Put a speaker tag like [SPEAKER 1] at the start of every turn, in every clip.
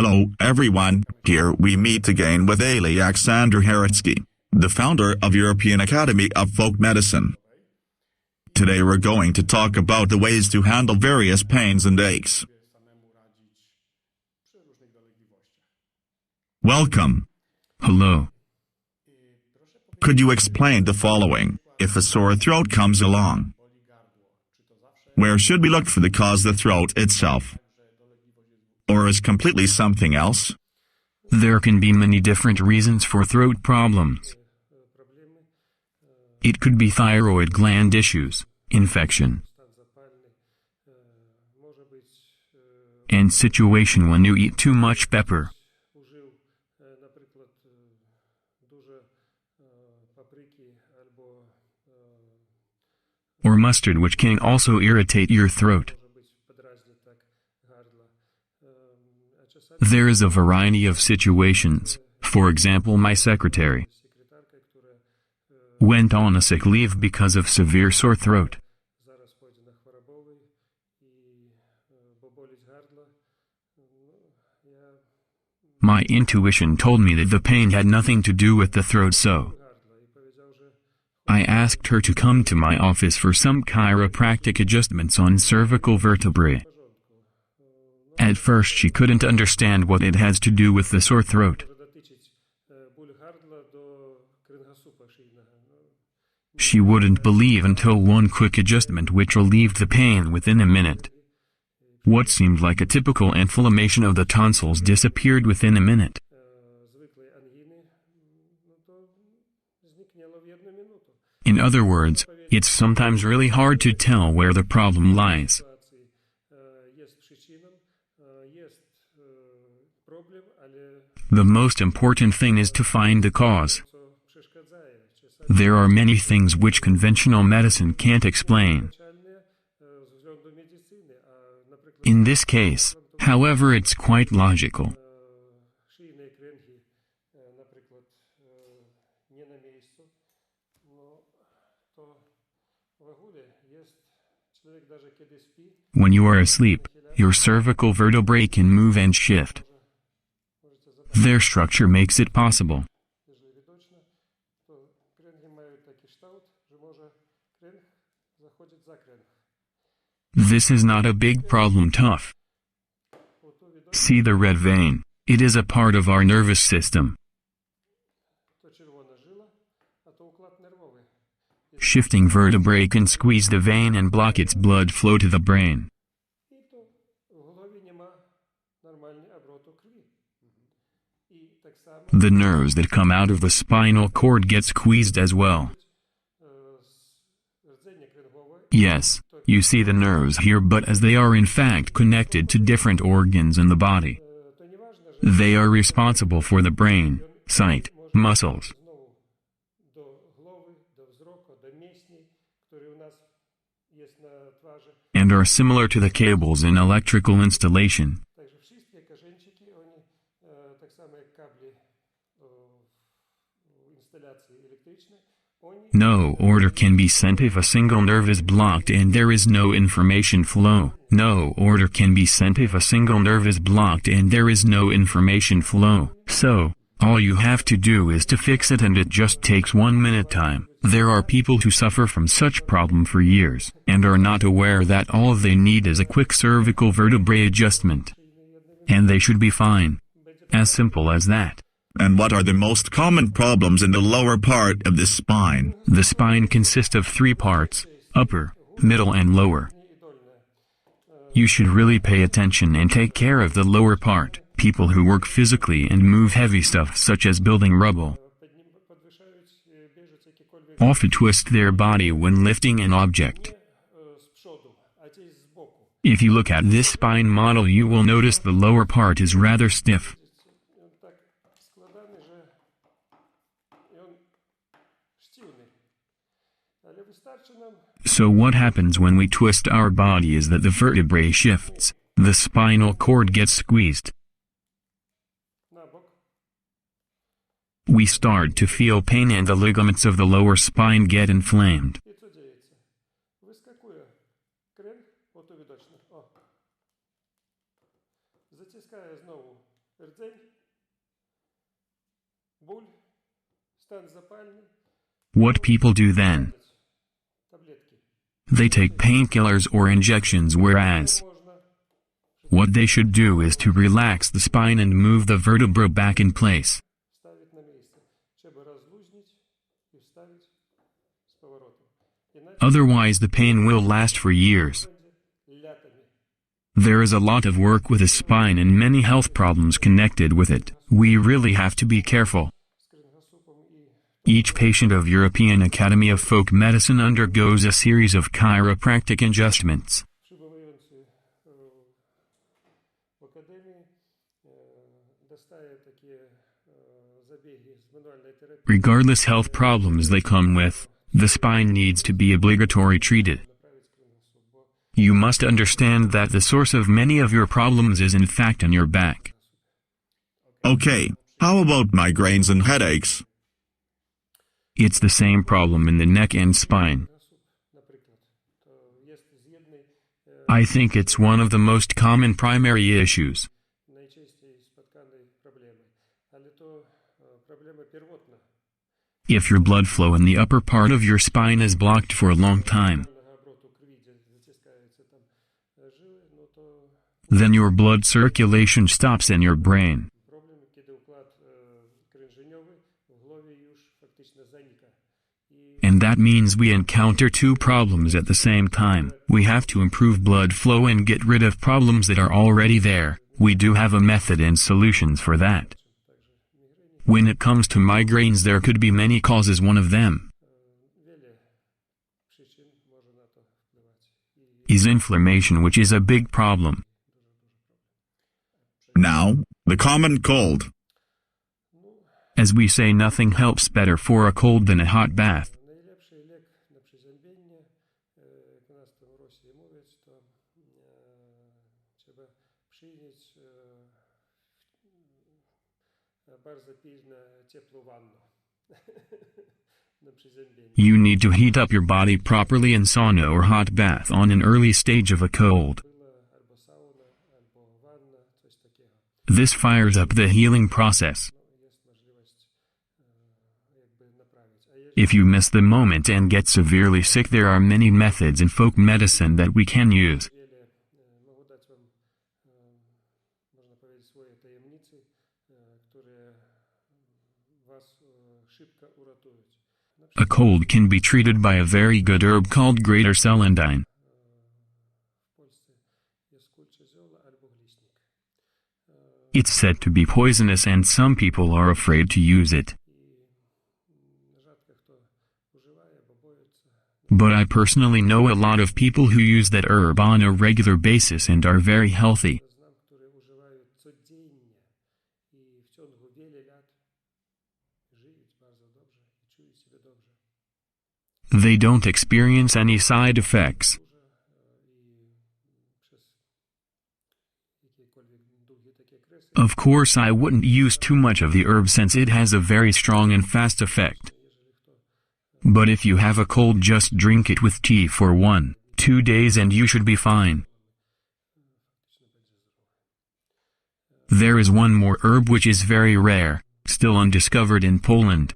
[SPEAKER 1] Hello everyone, here we meet again with Aleksander Haretski, the founder of European Academy of Folk Medicine. Today we're going to talk about the ways to handle various pains and aches. Welcome.
[SPEAKER 2] Hello.
[SPEAKER 1] Could you explain the following? If a sore throat comes along, where should we look for the cause? The throat itself? Or is completely something else?
[SPEAKER 2] There can be many different reasons for throat problems. It could be thyroid gland issues, infection, and situation when you eat too much pepper, or mustard, which can also irritate your throat. There is a variety of situations. For example, my secretary went on a sick leave because of severe sore throat. My intuition told me that the pain had nothing to do with the throat, so I asked her to come to my office for some chiropractic adjustments on cervical vertebrae. At first she couldn't understand what it has to do with the sore throat. She wouldn't believe until one quick adjustment which relieved the pain within a minute. What seemed like a typical inflammation of the tonsils disappeared within a minute. In other words, it's sometimes really hard to tell where the problem lies. The most important thing is to find the cause. There are many things which conventional medicine can't explain. In this case, however, it's quite logical. When you are asleep, your cervical vertebrae can move and shift. Their structure makes it possible. This is not a big problem. Tough. See the red vein? It is a part of our nervous system. Shifting vertebrae can squeeze the vein and block its blood flow to the brain. The nerves that come out of the spinal cord get squeezed as well. Yes, you see the nerves here, but as they are in fact connected to different organs in the body. They are responsible for the brain, sight, muscles, and are similar to the cables in electrical installation. No order can be sent if a single nerve is blocked and there is no information flow. No order can be sent if a single nerve is blocked and there is no information flow. So, all you have to do is to fix it, and it just takes 1 minute time. There are people who suffer from such problem for years, and are not aware that all they need is a quick cervical vertebrae adjustment. And they should be fine. As simple as that.
[SPEAKER 1] And what are the most common problems in the lower part of the spine?
[SPEAKER 2] The spine consists of 3 parts: upper, middle and lower. You should really pay attention and take care of the lower part. People who work physically and move heavy stuff such as building rubble often twist their body when lifting an object. If you look at this spine model, you will notice the lower part is rather stiff. So what happens when we twist our body is that the vertebrae shifts, the spinal cord gets squeezed. We start to feel pain and the ligaments of the lower spine get inflamed. What people do then? They take painkillers or injections, whereas what they should do is to relax the spine and move the vertebra back in place. Otherwise the pain will last for years. There is a lot of work with the spine and many health problems connected with it. We really have to be careful. Each patient of European Academy of Folk Medicine undergoes a series of chiropractic adjustments. Regardless health problems they come with, the spine needs to be obligatory treated. You must understand that the source of many of your problems is in fact in your back.
[SPEAKER 1] Okay, how about migraines and headaches?
[SPEAKER 2] It's the same problem in the neck and spine. I think it's one of the most common primary issues. If your blood flow in the upper part of your spine is blocked for a long time, then your blood circulation stops in your brain. And that means we encounter two problems at the same time. We have to improve blood flow and get rid of problems that are already there. We do have a method and solutions for that. When it comes to migraines, there could be many causes. One of them is inflammation, which is a big problem.
[SPEAKER 1] Now, the common cold.
[SPEAKER 2] As we say, nothing helps better for a cold than a hot bath. You need to heat up your body properly in sauna or hot bath on an early stage of a cold. This fires up the healing process. If you miss the moment and get severely sick, there are many methods in folk medicine that we can use. A cold can be treated by a very good herb called greater celandine. It's said to be poisonous and some people are afraid to use it. But I personally know a lot of people who use that herb on a regular basis and are very healthy. They don't experience any side effects. Of course, I wouldn't use too much of the herb since it has a very strong and fast effect. But if you have a cold, just drink it with tea for 1-2 days and you should be fine. There is one more herb which is very rare, still undiscovered in Poland.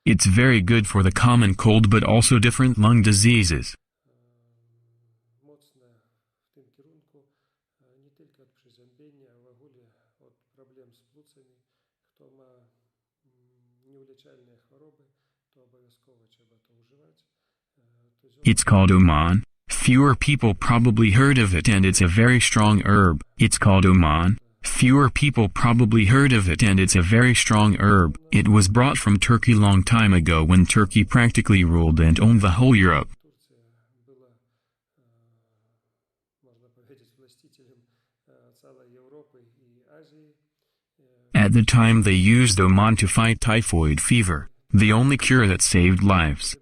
[SPEAKER 2] It's very good for the common cold but also different lung diseases. It's called Oman. Fewer people probably heard of it and it's a very strong herb. It's called Oman. Fewer people probably heard of it and it's a very strong herb. It was brought from Turkey long time ago when Turkey practically ruled and owned the whole Europe. At the time they used Oman to fight typhoid fever, the only cure that saved lives.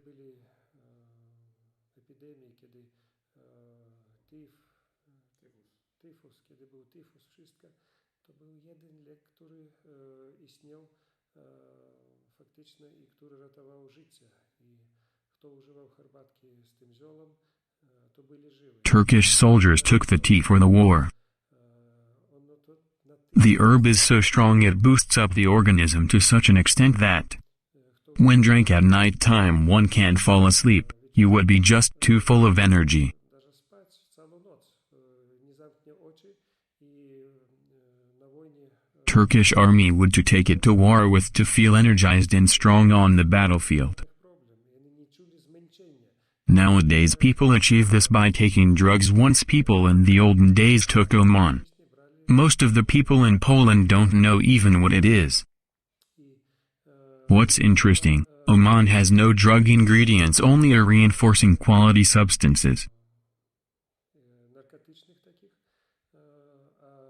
[SPEAKER 2] Turkish soldiers took the tea for the war. The herb is so strong it boosts up the organism to such an extent that, when drank at night time, one can't fall asleep. You would be just too full of energy. Turkish army would to take it to war with to feel energized and strong on the battlefield. Nowadays people achieve this by taking drugs. Once people in the olden days took Oman. Most of the people in Poland don't know even what it is. What's interesting, Oman has no drug ingredients, only a reinforcing quality substances.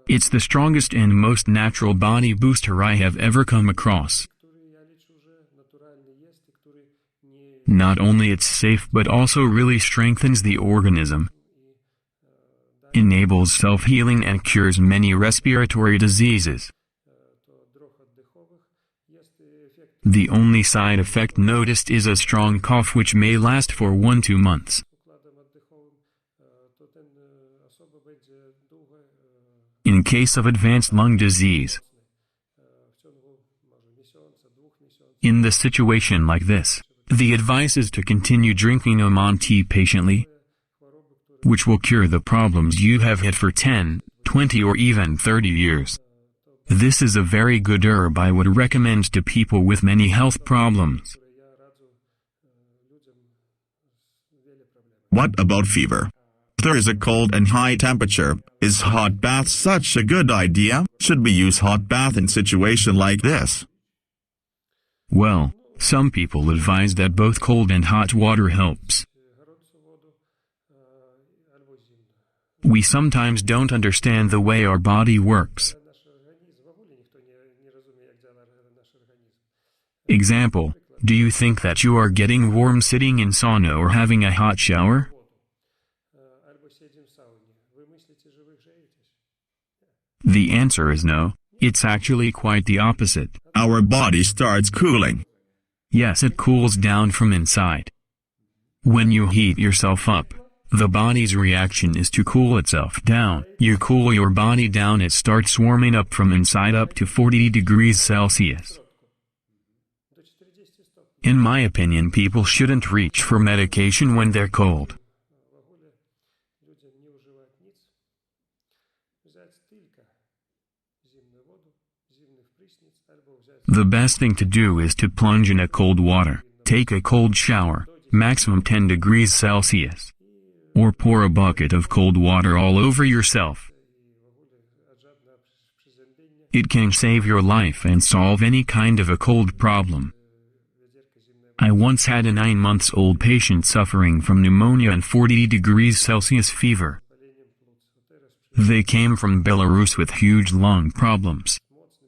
[SPEAKER 2] It's the strongest and most natural body booster I have ever come across. Not only it's safe but also really strengthens the organism, enables self-healing and cures many respiratory diseases. The only side effect noticed is a strong cough which may last for 1-2 months. In case of advanced lung disease. In the situation like this, the advice is to continue drinking Oman tea patiently, which will cure the problems you have had for 10, 20 or even 30 years. This is a very good herb I would recommend to people with many health problems.
[SPEAKER 1] What about fever? If there is a cold and high temperature, is hot bath such a good idea? Should we use hot bath in situation like this?
[SPEAKER 2] Well, some people advise that both cold and hot water helps. We sometimes don't understand the way our body works. Example, do you think that you are getting warm sitting in sauna or having a hot shower? The answer is no, it's actually quite the opposite.
[SPEAKER 1] Our body starts cooling.
[SPEAKER 2] Yes, it cools down from inside. When you heat yourself up, the body's reaction is to cool itself down. You cool your body down, it starts warming up from inside up to 40 degrees Celsius. In my opinion, people shouldn't reach for medication when they're cold. The best thing to do is to plunge in a cold water, take a cold shower, maximum 10 degrees Celsius. Or pour a bucket of cold water all over yourself. It can save your life and solve any kind of a cold problem. I once had a 9-month-old patient suffering from pneumonia and 40 degrees Celsius fever. They came from Belarus with huge lung problems.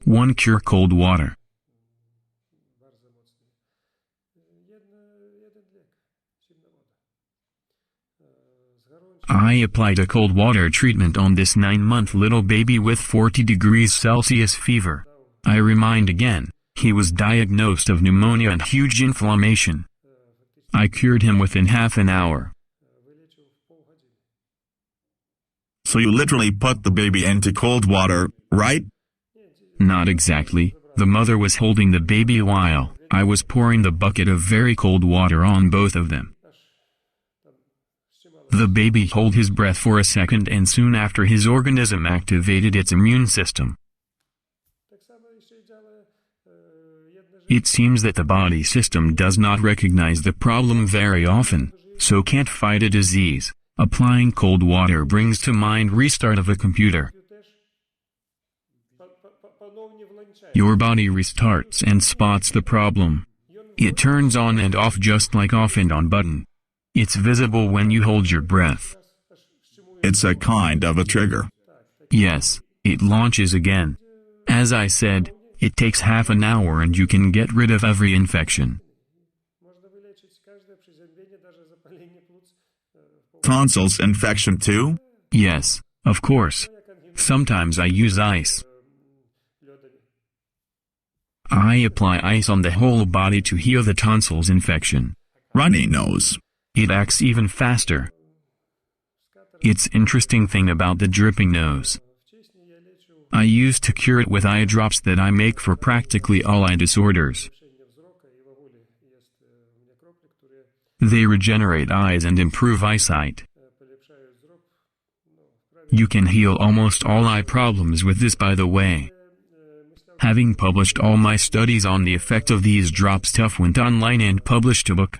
[SPEAKER 2] One cure: cold water. I applied a cold water treatment on this 9-month little baby with 40 degrees Celsius fever. I remind again, he was diagnosed of pneumonia and huge inflammation. I cured him within half an hour.
[SPEAKER 1] So you literally put the baby into cold water, right?
[SPEAKER 2] Not exactly. The mother was holding the baby while I was pouring the bucket of very cold water on both of them. The baby held his breath for a second and soon after his organism activated its immune system. It seems that the body system does not recognize the problem very often, so can't fight a disease. Applying cold water brings to mind restart of a computer. Your body restarts and spots the problem. It turns on and off just like off and on button. It's visible when you hold your breath.
[SPEAKER 1] It's a kind of a trigger.
[SPEAKER 2] Yes, it launches again. As I said, it takes half an hour and you can get rid of every infection.
[SPEAKER 1] Tonsils infection too?
[SPEAKER 2] Yes, of course. Sometimes I use ice. I apply ice on the whole body to heal the tonsils infection.
[SPEAKER 1] Runny nose.
[SPEAKER 2] It acts even faster. It's interesting thing about the dripping nose. I used to cure it with eye drops that I make for practically all eye disorders. They regenerate eyes and improve eyesight. You can heal almost all eye problems with this, by the way. Having published all my studies on the effect of these drops, Tuff went online and published a book.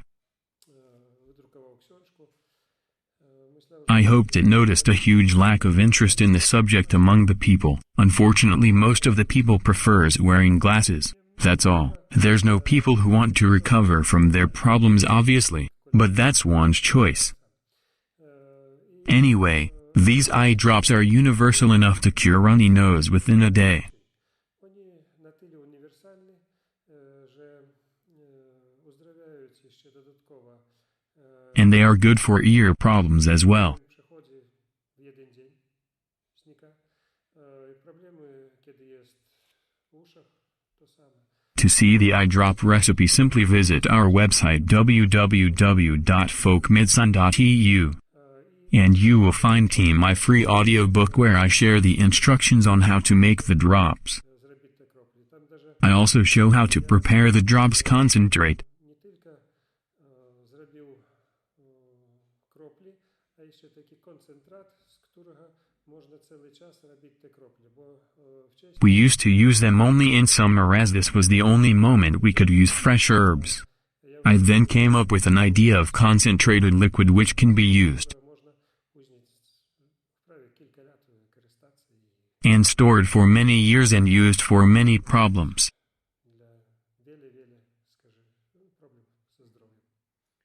[SPEAKER 2] I hoped it noticed a huge lack of interest in the subject among the people. Unfortunately, most of the people prefers wearing glasses. That's all. There's no people who want to recover from their problems, obviously, but that's one's choice. Anyway, these eye drops are universal enough to cure runny nose within a day. And they are good for ear problems as well. To see the eye drop recipe, simply visit our website www.folkmedicine.eu. And you will find my free audiobook where I share the instructions on how to make the drops. I also show how to prepare the drops concentrate. We used to use them only in summer, as this was the only moment we could use fresh herbs. I then came up with an idea of concentrated liquid which can be used and stored for many years and used for many problems.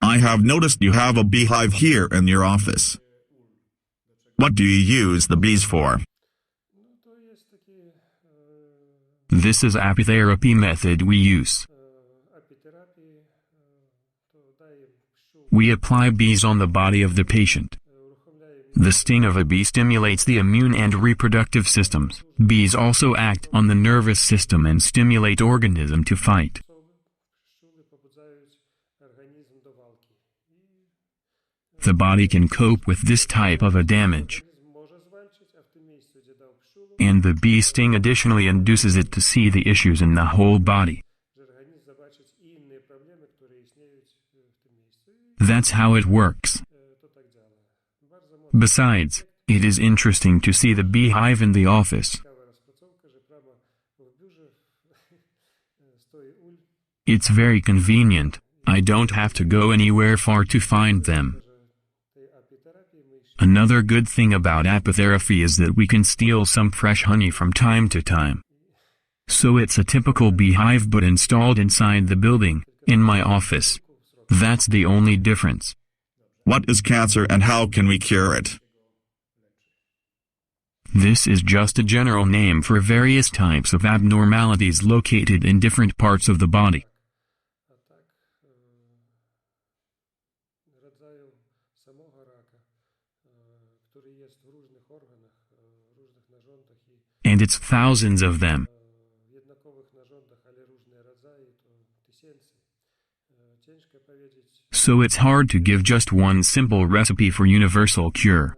[SPEAKER 1] I have noticed you have a beehive here in your office. What do you use the bees for?
[SPEAKER 2] This is apitherapy method we use. We apply bees on the body of the patient. The sting of a bee stimulates the immune and reproductive systems. Bees also act on the nervous system and stimulate organism to fight. The body can cope with this type of a damage. And the bee sting additionally induces it to see the issues in the whole body. That's how it works. Besides, it is interesting to see the beehive in the office. It's very convenient. I don't have to go anywhere far to find them. Another good thing about apitherapy is that we can steal some fresh honey from time to time. So it's a typical beehive but installed inside the building, in my office. That's the only difference.
[SPEAKER 1] What is cancer and how can we cure it?
[SPEAKER 2] This is just a general name for various types of abnormalities located in different parts of the body. And it's thousands of them. So it's hard to give just one simple recipe for universal cure.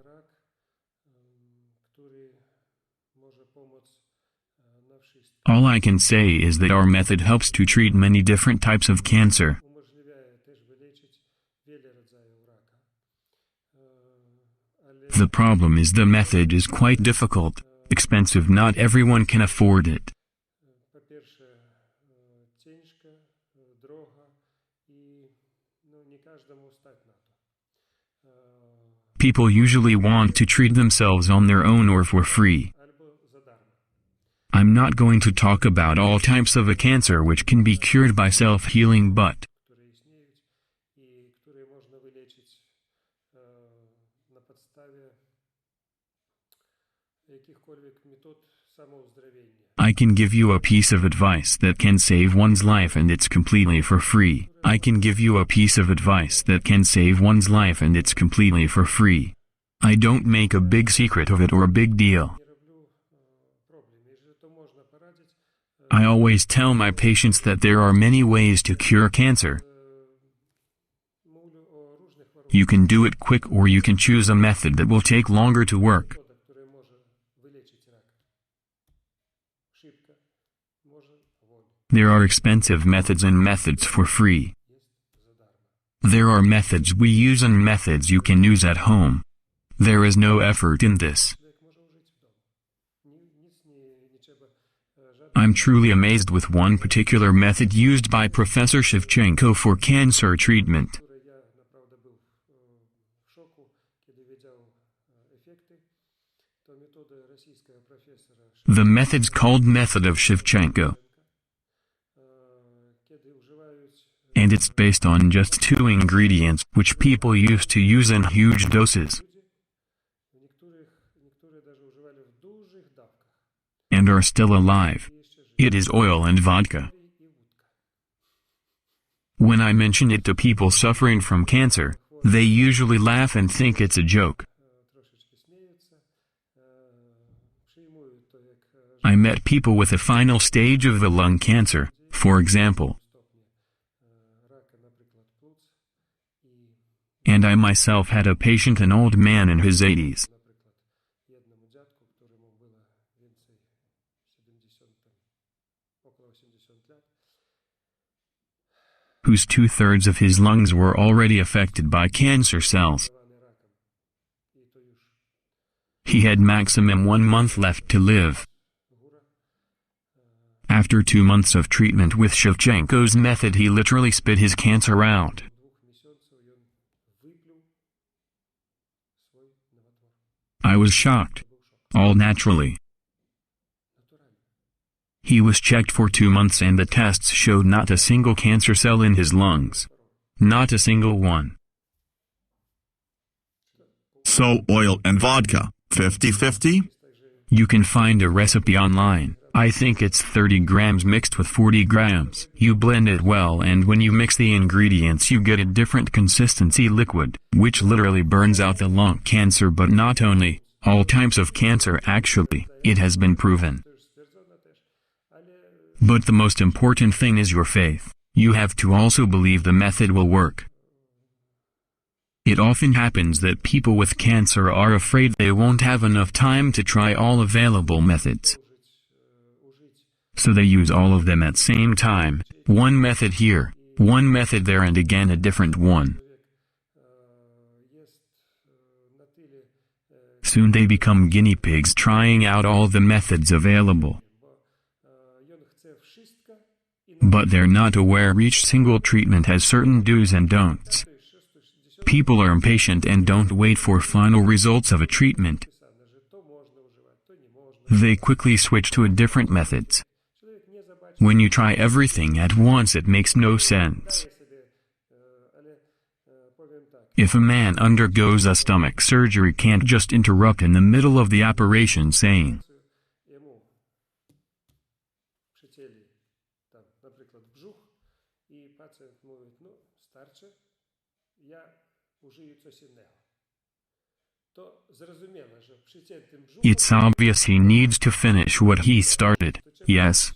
[SPEAKER 2] All I can say is that our method helps to treat many different types of cancer. The problem is the method is quite difficult, expensive. Not everyone can afford it. People usually want to treat themselves on their own or for free. I'm not going to talk about all types of a cancer which can be cured by self-healing, but I can give you a piece of advice that can save one's life, and it's completely for free. I can give you a piece of advice that can save one's life, and it's completely for free. I don't make a big secret of it or a big deal. I always tell my patients that there are many ways to cure cancer. You can do it quick or you can choose a method that will take longer to work. There are expensive methods and methods for free. There are methods we use and methods you can use at home. There is no effort in this. I'm truly amazed with one particular method used by Professor Shevchenko for cancer treatment. The method's called Method of Shevchenko. And it's based on just 2 ingredients which people used to use in huge doses and are still alive. It is oil and vodka. When I mention it to people suffering from cancer, they usually laugh and think it's a joke. I met people with a final stage of the lung cancer, for example. And I myself had a patient, an old man in his 80s. Whose 2/3 of his lungs were already affected by cancer cells. He had maximum 1 month left to live. After 2 months of treatment with Shevchenko's method, he literally spit his cancer out. I was shocked. All naturally. He was checked for 2 months and the tests showed not a single cancer cell in his lungs. Not a single one.
[SPEAKER 1] So oil and vodka, 50-50?
[SPEAKER 2] You can find a recipe online. I think it's 30 grams mixed with 40 grams. You blend it well and when you mix the ingredients you get a different consistency liquid, which literally burns out the lung cancer, but not only, all types of cancer actually, it has been proven. But the most important thing is your faith. You have to also believe the method will work. It often happens that people with cancer are afraid they won't have enough time to try all available methods. So they use all of them at the same time, one method here, one method there, and again a different one. Soon they become guinea pigs trying out all the methods available. But they're not aware each single treatment has certain do's and don'ts. People are impatient and don't wait for final results of a treatment. They quickly switch to a different methods. When you try everything at once it makes no sense. If a man undergoes a stomach surgery, can't just interrupt in the middle of the operation saying, it's obvious he needs to finish what he started, yes.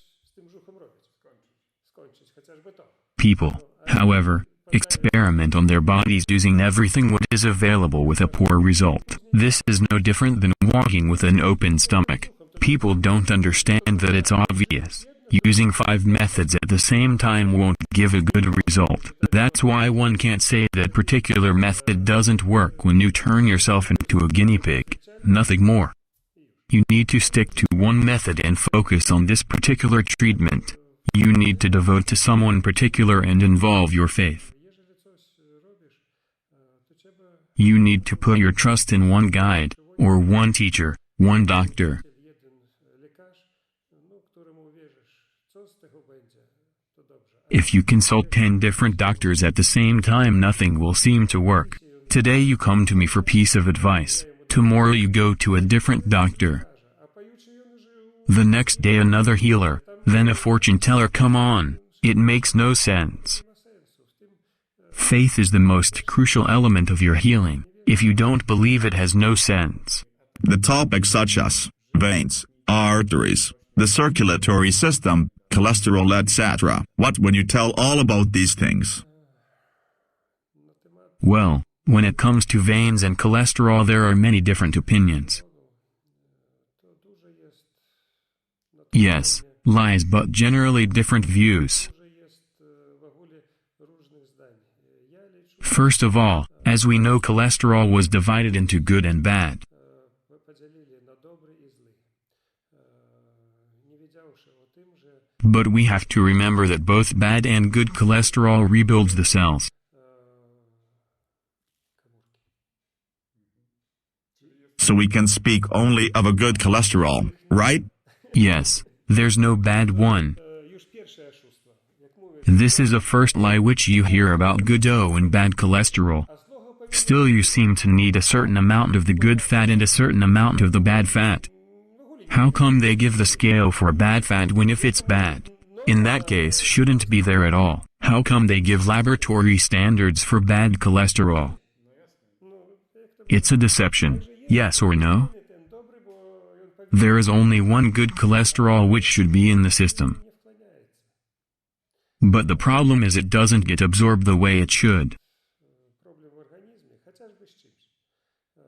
[SPEAKER 2] People, however, experiment on their bodies using everything what is available with a poor result. This is no different than walking with an open stomach. People don't understand that it's obvious. Using 5 methods at the same time won't give a good result. That's why one can't say that particular method doesn't work when you turn yourself into a guinea pig. Nothing more. You need to stick to one method and focus on this particular treatment. You need to devote to someone particular and involve your faith. You need to put your trust in one guide, or one teacher, one doctor. If you consult 10 different doctors at the same time, nothing will seem to work. Today you come to me for piece of advice. Tomorrow you go to a different doctor. The next day another healer, then a fortune teller. Come on, it makes no sense. Faith is the most crucial element of your healing. If you don't believe, it has no sense.
[SPEAKER 1] The topics such as veins, arteries, the circulatory system, cholesterol, etc. What would you tell all about these things?
[SPEAKER 2] Well, When it comes to veins and cholesterol, there are many different opinions. Yes, lies, but generally different views. First of all, as we know, cholesterol was divided into good and bad. But we have to remember that both bad and good cholesterol rebuilds the cells.
[SPEAKER 1] So we can speak only of a good cholesterol, right?
[SPEAKER 2] Yes, there's no bad one. This is a first lie which you hear about good and bad cholesterol. Still, you seem to need a certain amount of the good fat and a certain amount of the bad fat. How come they give the scale for bad fat when if it's bad, in that case, shouldn't be there at all? How come they give laboratory standards for bad cholesterol? It's a deception, yes or no? There is only one good cholesterol which should be in the system. But the problem is it doesn't get absorbed the way it should.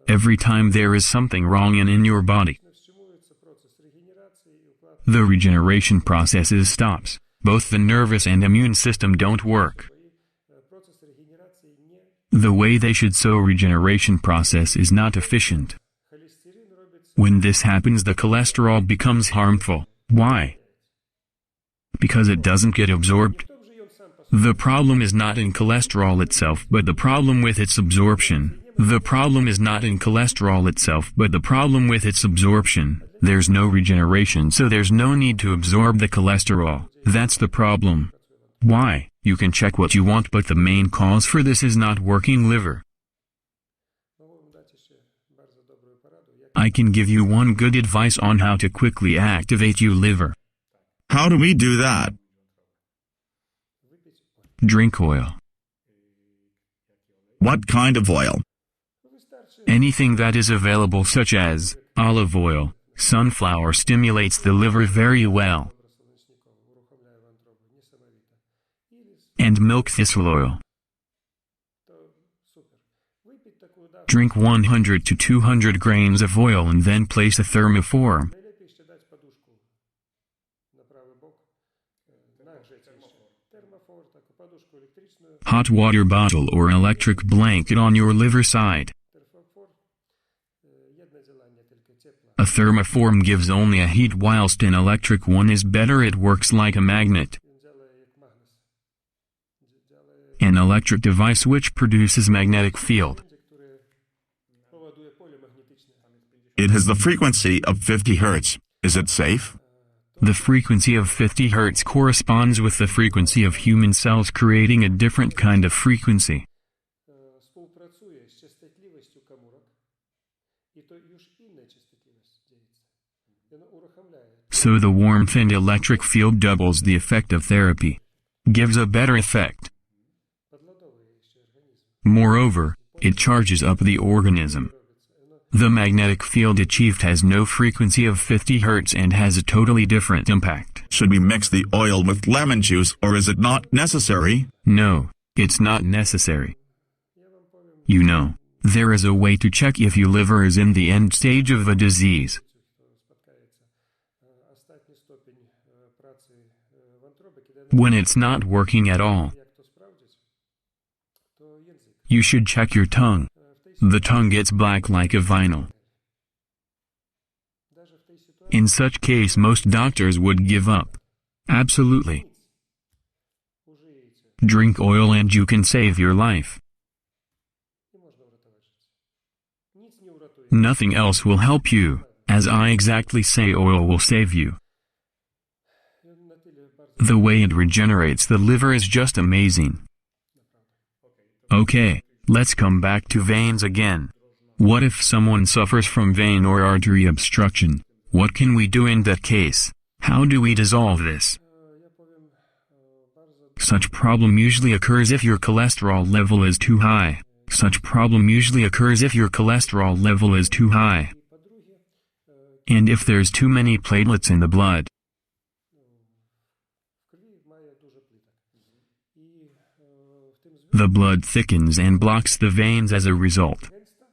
[SPEAKER 2] Every time there is something wrong in your body, the regeneration processes stops. Both the nervous and immune system don't work the way they should, so regeneration process is not efficient. When this happens, the cholesterol becomes harmful. Why? Because it doesn't get absorbed. The problem is not in cholesterol itself, but the problem with its absorption. The problem is not in cholesterol itself, but the problem with its absorption. There's no regeneration, so there's no need to absorb the cholesterol. That's the problem. Why? You can check what you want, but the main cause for this is not working liver. I can give you one good advice on how to quickly activate your liver.
[SPEAKER 1] How do we do that?
[SPEAKER 2] Drink oil.
[SPEAKER 1] What kind of oil?
[SPEAKER 2] Anything that is available, such as olive oil. Sunflower stimulates the liver very well. And milk thistle oil. Drink 100 to 200 grains of oil and then place a thermoform. Hot water bottle or electric blanket on your liver side. A thermoform gives only a heat, whilst an electric one is better. It works like a magnet. An electric device which produces magnetic field.
[SPEAKER 1] It has the frequency of 50 Hz. Is it safe?
[SPEAKER 2] The frequency of 50 Hz corresponds with the frequency of human cells, creating a different kind of frequency. So the warmth and electric field doubles the effect of therapy. Gives a better effect. Moreover, it charges up the organism. The magnetic field achieved has no frequency of 50 Hz and has a totally different impact.
[SPEAKER 1] Should we mix the oil with lemon juice, or is it not necessary?
[SPEAKER 2] No, it's not necessary. You know, there is a way to check if your liver is in the end stage of a disease. When it's not working at all, you should check your tongue. The tongue gets black like a vinyl. In such case, most doctors would give up. Absolutely. Drink oil and you can save your life. Nothing else will help you. As I exactly say, oil will save you. The way it regenerates the liver is just amazing. Okay, let's come back to veins again. What if someone suffers from vein or artery obstruction? What can we do in that case? How do we dissolve this? Such problem usually occurs if your cholesterol level is too high. Such problem usually occurs if your cholesterol level is too high. And if there's too many platelets in the blood. The blood thickens and blocks the veins as a result.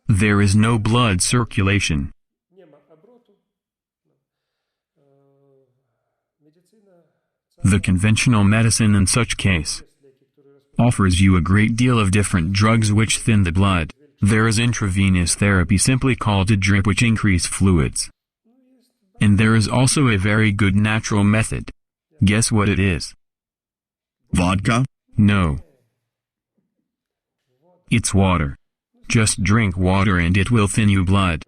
[SPEAKER 2] There is no blood circulation. The conventional medicine in such case offers you a great deal of different drugs which thin the blood. There is intravenous therapy simply called a drip which increase fluids. And there is also a very good natural method. Guess what it is?
[SPEAKER 1] Vodka?
[SPEAKER 2] No. It's water. Just drink water and it will thin your blood.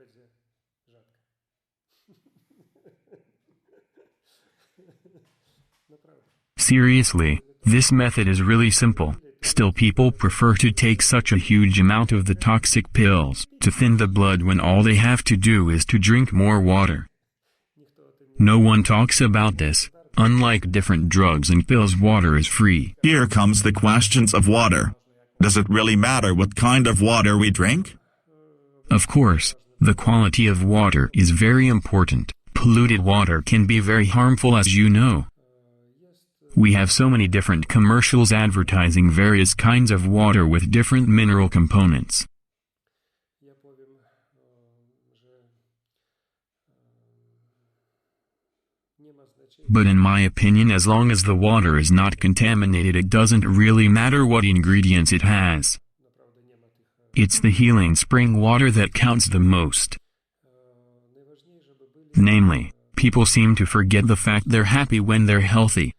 [SPEAKER 2] Seriously, this method is really simple. Still people prefer to take such a huge amount of the toxic pills to thin the blood when all they have to do is to drink more water. No one talks about this. Unlike different drugs and pills, water is free.
[SPEAKER 1] Here comes the questions of water. Does it really matter what kind of water we drink?
[SPEAKER 2] Of course, the quality of water is very important. Polluted water can be very harmful, as you know. We have so many different commercials advertising various kinds of water with different mineral components. But in my opinion, as long as the water is not contaminated, it doesn't really matter what ingredients it has. It's the healing spring water that counts the most. Namely, people seem to forget the fact they're happy when they're healthy.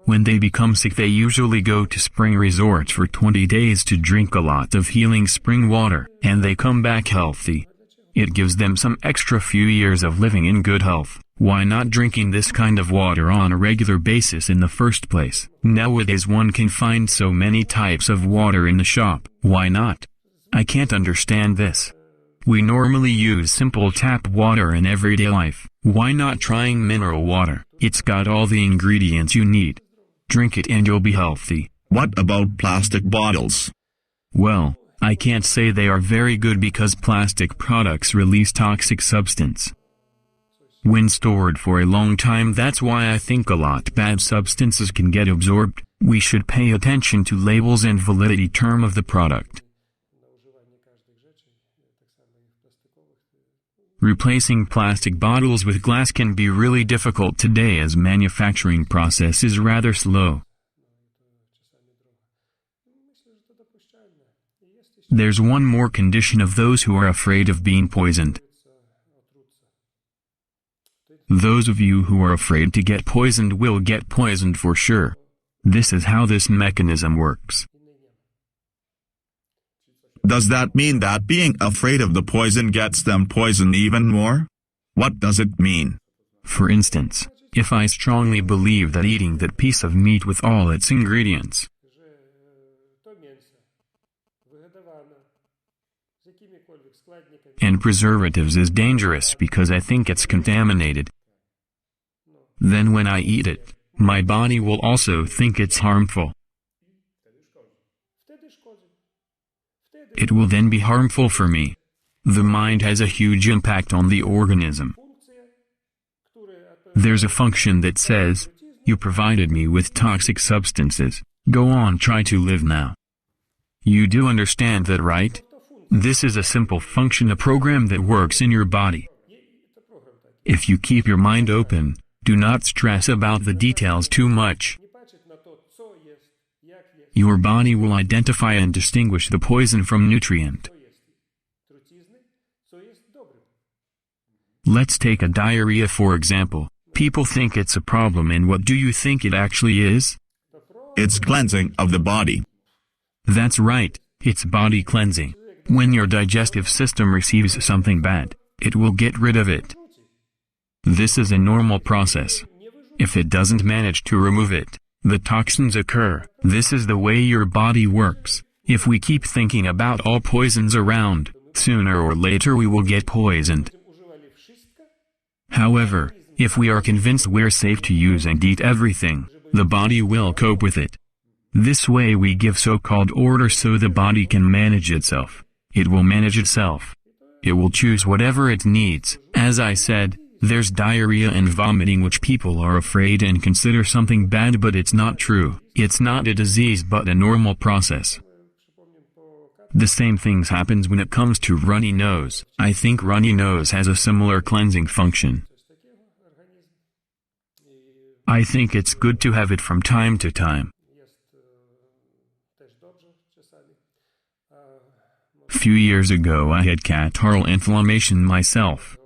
[SPEAKER 2] When they become sick, they usually go to spring resorts for 20 days to drink a lot of healing spring water, and they come back healthy. It gives them some extra few years of living in good health. Why not drinking this kind of water on a regular basis in the first place? Nowadays one can find so many types of water in the shop. Why not? I can't understand this. We normally use simple tap water in everyday life. Why not trying mineral water? It's got all the ingredients you need. Drink it and you'll be healthy.
[SPEAKER 1] What about plastic bottles?
[SPEAKER 2] Well, I can't say they are very good because plastic products release toxic substance when stored for a long time. That's why I think a lot bad substances can get absorbed. We should pay attention to labels and validity term of the product. Replacing plastic bottles with glass can be really difficult today as manufacturing process is rather slow. There's one more condition of those who are afraid of being poisoned. Those of you who are afraid to get poisoned will get poisoned for sure. This is how this mechanism works.
[SPEAKER 1] Does that mean that being afraid of the poison gets them poisoned even more? What does it mean?
[SPEAKER 2] For instance, if I strongly believe that eating that piece of meat with all its ingredients and preservatives is dangerous because I think it's contaminated, then when I eat it, my body will also think it's harmful. It will then be harmful for me. The mind has a huge impact on the organism. There's a function that says, "You provided me with toxic substances, go on, try to live now." You do understand that, right? This is a simple function, a program that works in your body. If you keep your mind open, do not stress about the details too much. Your body will identify and distinguish the poison from nutrient. Let's take a diarrhea for example. People think it's a problem, and what do you think it actually is?
[SPEAKER 1] It's cleansing of the body.
[SPEAKER 2] That's right, it's body cleansing. When your digestive system receives something bad, it will get rid of it. This is a normal process. If it doesn't manage to remove it, the toxins occur. This is the way your body works. If we keep thinking about all poisons around, sooner or later we will get poisoned. However, if we are convinced we're safe to use and eat everything, the body will cope with it. This way we give so-called order so the body can manage itself. It will manage itself. It will choose whatever it needs. As I said, there's diarrhea and vomiting which people are afraid and consider something bad, but it's not true. It's not a disease but a normal process. The same things happens when it comes to runny nose. I think runny nose has a similar cleansing function. I think it's good to have it from time to time. Few years ago I had catarrhal inflammation myself.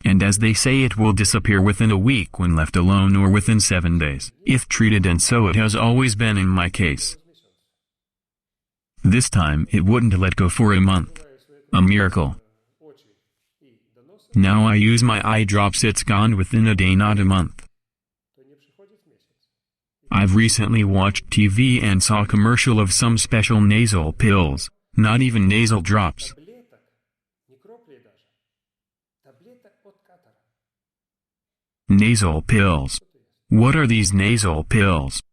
[SPEAKER 2] And as they say, it will disappear within a week when left alone or within 7 days, if treated, and so it has always been in my case. This time it wouldn't let go for a month. A miracle. Now I use my eye drops, it's gone within a day, not a month. I've recently watched TV and saw a commercial of some special nasal pills, not even nasal drops. Nasal pills. What are these nasal pills?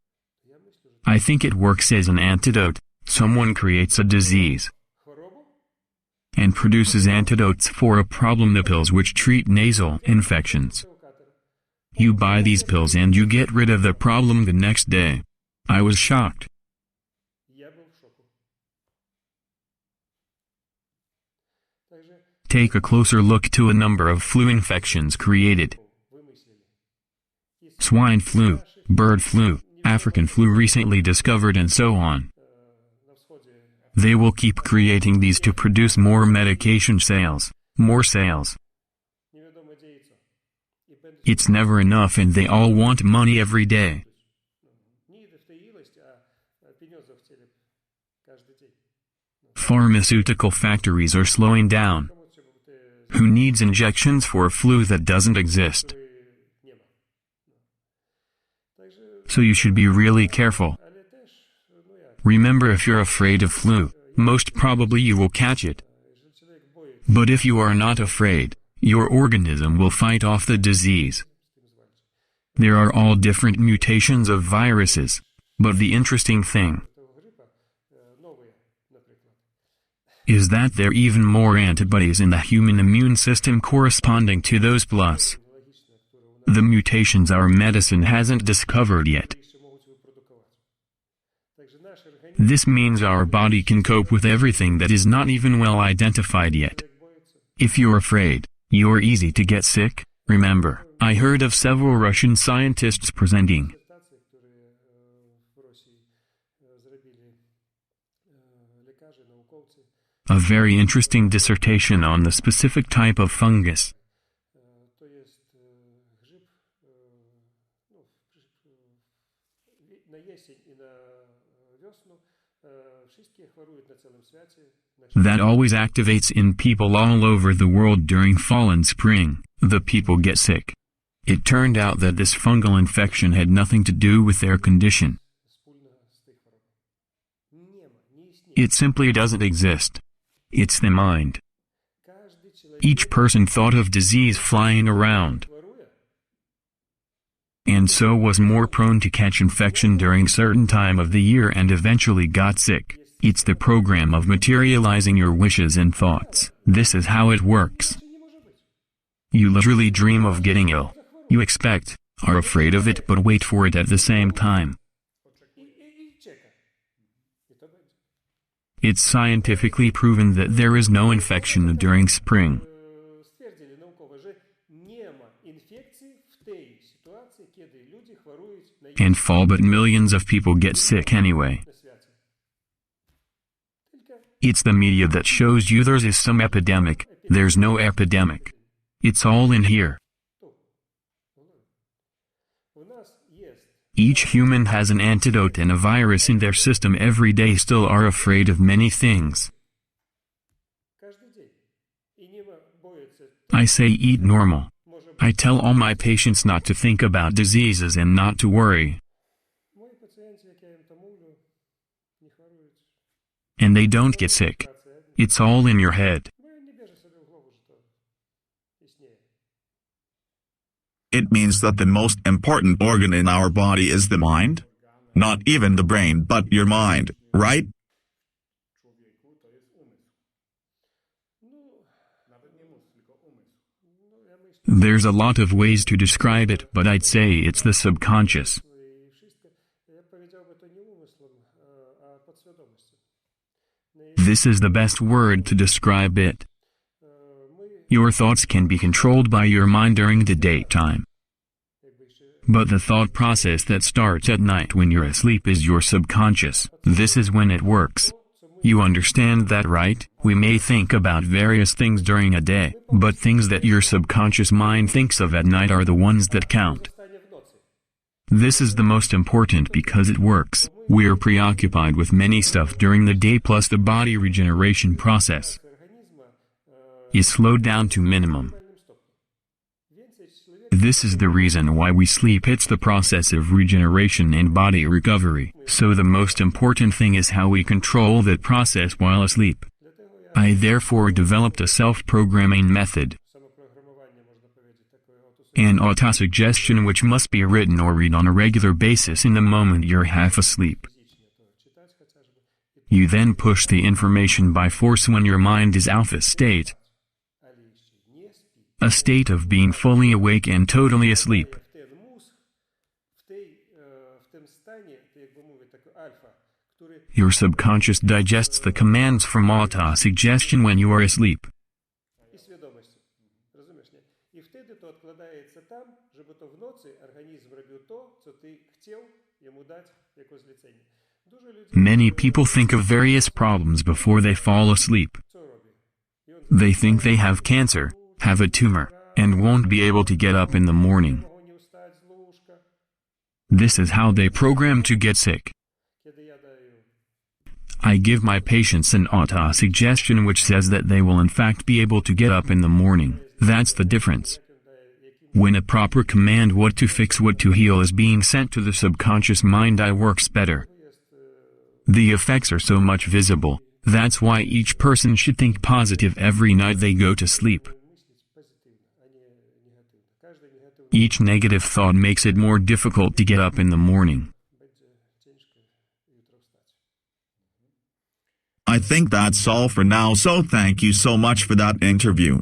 [SPEAKER 2] I think it works as an antidote. Someone creates a disease and produces antidotes for a problem, the pills which treat nasal infections. You buy these pills and you get rid of the problem the next day. I was shocked. Take a closer look to a number of flu infections created. Swine flu, bird flu, African flu recently discovered, and so on. They will keep creating these to produce more medication sales, more sales. It's never enough and they all want money every day. Pharmaceutical factories are slowing down. Who needs injections for a flu that doesn't exist? So you should be really careful. Remember, if you're afraid of flu, most probably you will catch it. But if you are not afraid, your organism will fight off the disease. There are all different mutations of viruses, but the interesting thing is that there are even more antibodies in the human immune system corresponding to those plus the mutations our medicine hasn't discovered yet. This means our body can cope with everything that is not even well identified yet. If you're afraid, you're easy to get sick. Remember, I heard of several Russian scientists presenting a very interesting dissertation on the specific type of fungus. That always activates in people all over the world during fall and spring. The people get sick. It turned out that this fungal infection had nothing to do with their condition. It simply doesn't exist. It's the mind. Each person thought of disease flying around, and so was more prone to catch infection during certain time of the year and eventually got sick. It's the program of materializing your wishes and thoughts. This is how it works. You literally dream of getting ill. You expect, are afraid of it, but wait for it at the same time. It's scientifically proven that there is no infection during spring and fall, but millions of people get sick anyway. It's the media that shows you there is some epidemic. There's no epidemic. It's all in here. Each human has an antidote and a virus in their system every day, still are afraid of many things. I say eat normal. I tell all my patients not to think about diseases and not to worry. And they don't get sick. It's all in your head.
[SPEAKER 1] It means that the most important organ in our body is the mind? Not even the brain but your mind, right?
[SPEAKER 2] There's a lot of ways to describe it, but I'd say it's the subconscious. This is the best word to describe it. Your thoughts can be controlled by your mind during the daytime. But the thought process that starts at night when you're asleep is your subconscious. This is when it works. You understand that, right? We may think about various things during a day, but things that your subconscious mind thinks of at night are the ones that count. This is the most important because it works. We are preoccupied with many stuff during the day, plus the body regeneration process is slowed down to minimum. This is the reason why we sleep. It's the process of regeneration and body recovery. So the most important thing is how we control that process while asleep. I therefore developed a self-programming method, an autosuggestion which must be written or read on a regular basis in the moment you're half asleep. You then push the information by force when your mind is alpha state, a state of being fully awake and totally asleep. Your subconscious digests the commands from autosuggestion when you are asleep. Many people think of various problems before they fall asleep. They think they have cancer, have a tumor, and won't be able to get up in the morning. This is how they program to get sick. I give my patients an auto-suggestion which says that they will in fact be able to get up in the morning. That's the difference. When a proper command, what to fix, what to heal, is being sent to the subconscious mind, it works better. The effects are so much visible. That's why each person should think positive every night they go to sleep. Each negative thought makes it more difficult to get up in the morning.
[SPEAKER 1] I think that's all for now, so thank you so much for that interview.